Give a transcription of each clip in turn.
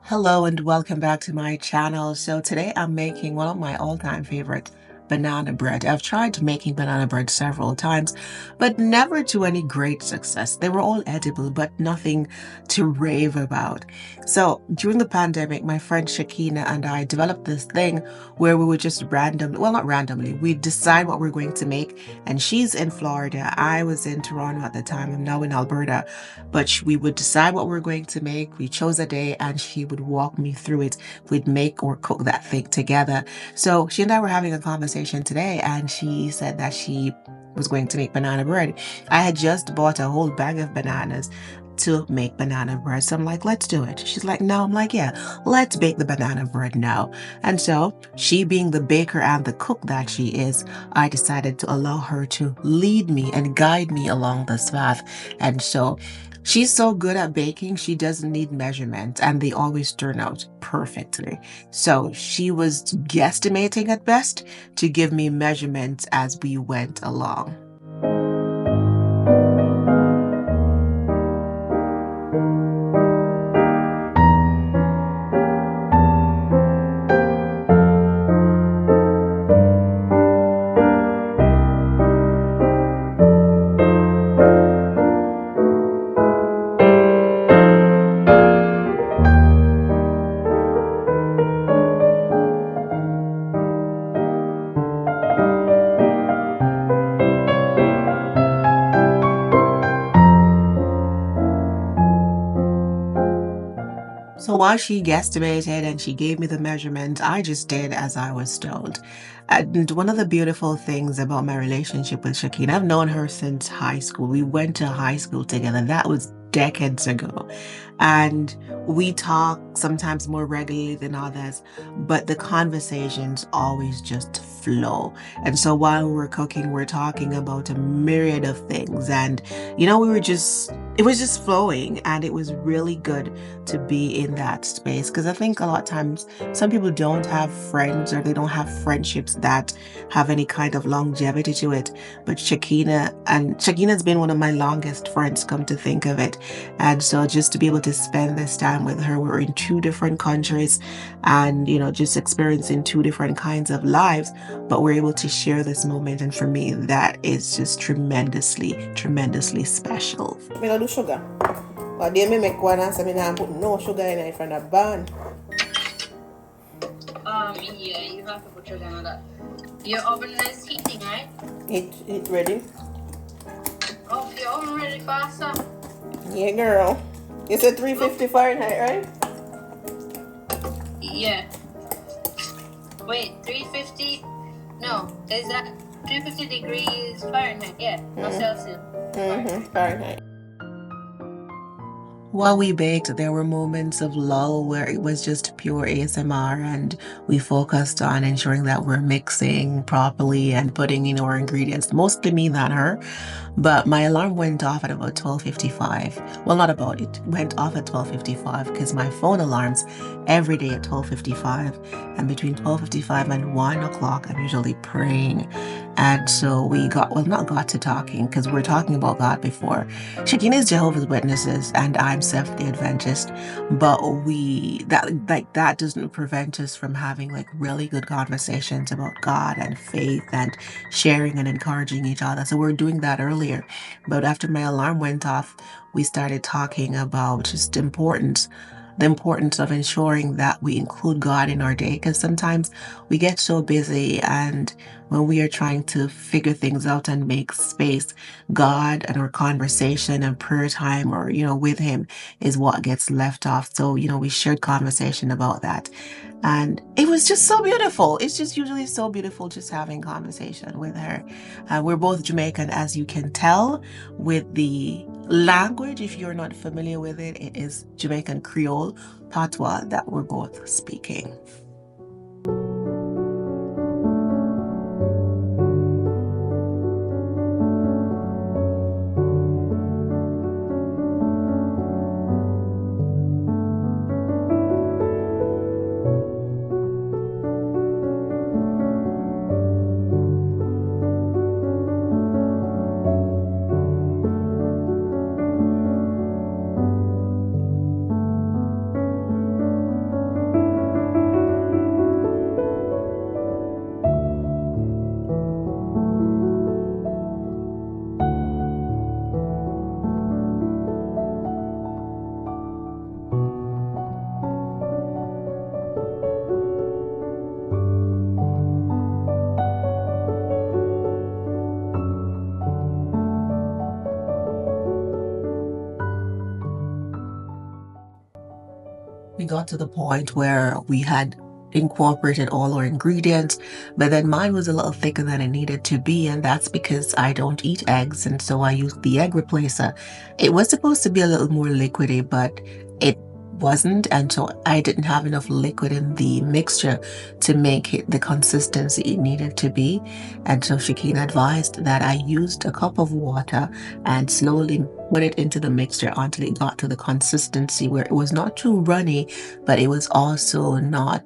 Hello and welcome back to my channel. So today I'm making one of my all-time favorite banana bread. I've tried making banana bread several times, but never to any great success. They were all edible, but nothing to rave about. So during the pandemic, my friend Shakina and I developed this thing where we would just randomly, well, not randomly, we decide what we're going to make. And she's in Florida. I was in Toronto at the time. I'm now in Alberta. But we would decide what we are going to make. We chose a day and she would walk me through it. We'd make or cook that thing together. So she and I were having a conversation today and she said that she was going to make banana bread. I had just bought a whole bag of bananas to make banana bread. So I'm like, let's do it. She's like, no. I'm like, yeah, let's bake the banana bread now. And so she being the baker and the cook that she is, I decided to allow her to lead me and guide me along this path. And so she's so good at baking, she doesn't need measurements, and they always turn out perfectly. So she was guesstimating at best to give me measurements as we went along. So while she guesstimated and she gave me the measurement, I just did as I was told. And one of the beautiful things about my relationship with Shakina, I've known her since high school. We went to high school together. That was decades ago. And we talk sometimes more regularly than others, but the conversations always just flow. And so while we were cooking, we're talking about a myriad of things. And, it was just flowing and it was really good to be in that space because I think a lot of times some people don't have friends or they don't have friendships that have any kind of longevity to it. But Shakina's been one of my longest friends, come to think of it. And so just to be able to spend this time with her, we're in two different countries and, just experiencing two different kinds of lives, but we're able to share this moment. And for me, that is just tremendously, tremendously special. Me no do sugar. But they may make one answer me now put no sugar in it from the bun. Yeah, you have to put sugar in that. Your oven is heating, right? It ready? Oh, your oven ready faster. Yeah, girl. You said 350 Fahrenheit, right? Yeah. Wait, 350? No, is that 350 degrees Fahrenheit? Yeah, not Celsius. Fahrenheit. While we baked, there were moments of lull where it was just pure ASMR and we focused on ensuring that we're mixing properly and putting in our ingredients, mostly me than her. But my alarm went off at about 12:55. Well, not about, it went off at 12:55 because my phone alarms every day at 12:55. And between 12:55 and 1 o'clock, I'm usually praying. And so not got to talking because we were talking about God before. Shakina is Jehovah's Witnesses and I'm Seventh-day Adventist, but that doesn't prevent us from having like really good conversations about God and faith and sharing and encouraging each other. So we're doing that earlier. But after my alarm went off, we started talking about just the importance of ensuring that we include God in our day because sometimes we get so busy and when we are trying to figure things out and make space, God and our conversation and prayer time or, with Him is what gets left off. So, we shared conversation about that. And it was just so beautiful. It's just usually so beautiful just having conversation with her. We're both Jamaican, as you can tell, with the language. If you're not familiar with it, it is Jamaican Creole, Patois, that we're both speaking. we got to the point where we had incorporated all our ingredients, but then mine was a little thicker than it needed to be, and that's because I don't eat eggs, and so I used the egg replacer. It was supposed to be a little more liquidy, but it wasn't, and so I didn't have enough liquid in the mixture to make it the consistency it needed to be. And so Shakina advised that I used a cup of water and slowly put it into the mixture until it got to the consistency where it was not too runny, but it was also not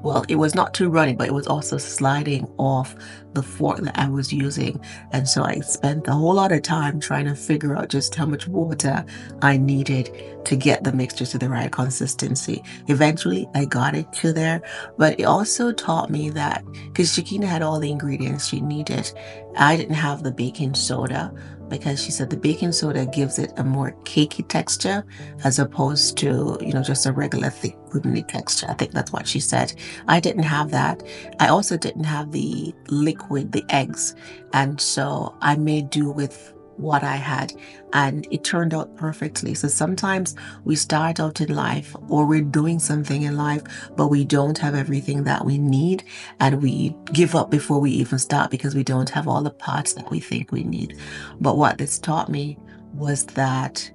well, it was not too runny, but it was also sliding off the fork that I was using. And so I spent a whole lot of time trying to figure out just how much water I needed to get the mixture to the right consistency. Eventually, I got it to there, but it also taught me that because Shakina had all the ingredients she needed, I didn't have the baking soda because she said the baking soda gives it a more cakey texture as opposed to, just a regular thick puddingy texture. I think that's what she said. I didn't have that. I also didn't have the liquid, the eggs. And so I made do with what I had, and it turned out perfectly. So sometimes we start out in life or we're doing something in life, but we don't have everything that we need, and we give up before we even start because we don't have all the parts that we think we need. But what this taught me was that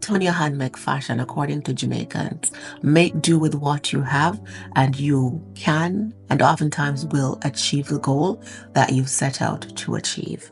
turn your hand make fashion, according to Jamaicans. Make do with what you have, and you can and oftentimes will achieve the goal that you've set out to achieve.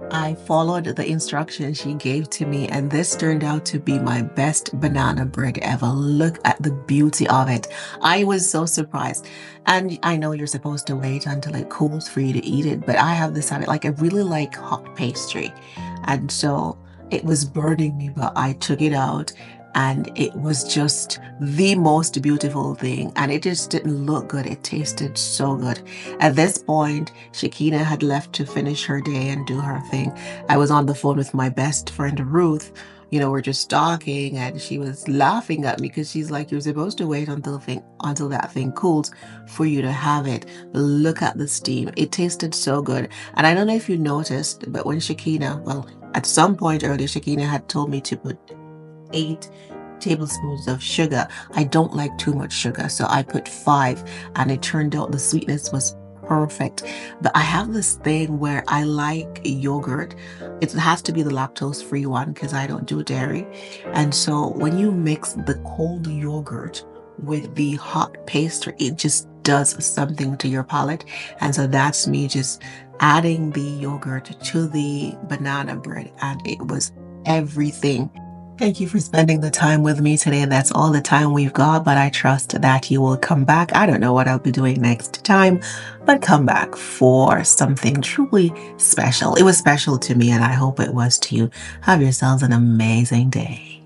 I followed the instructions she gave to me, and this turned out to be my best banana bread ever. Look at the beauty of it. I was so surprised. And I know you're supposed to wait until it cools for you to eat it, but I have this habit, like I really like hot pastry. And so it was burning me, but I took it out and it was just the most beautiful thing. And it just didn't look good. It tasted so good. At this point, Shakina had left to finish her day and do her thing. I was on the phone with my best friend, Ruth. We're just talking, and she was laughing at me because she's like, "You're supposed to wait until that thing cools for you to have it. Look at the steam. It tasted so good." And I don't know if you noticed, but when at some point earlier, Shakina had told me to put 8 tablespoons of sugar. I don't like too much sugar, so I put 5, and it turned out the sweetness was perfect. But I have this thing where I like yogurt. It has to be the lactose-free one because I don't do dairy. And so when you mix the cold yogurt with the hot pastry, it just does something to your palate. And so that's me just adding the yogurt to the banana bread, and it was everything. Thank you for spending the time with me today. That's all the time we've got, but I trust that you will come back. I don't know what I'll be doing next time, but come back for something truly special. It was special to me, and I hope it was to you. Have yourselves an amazing day.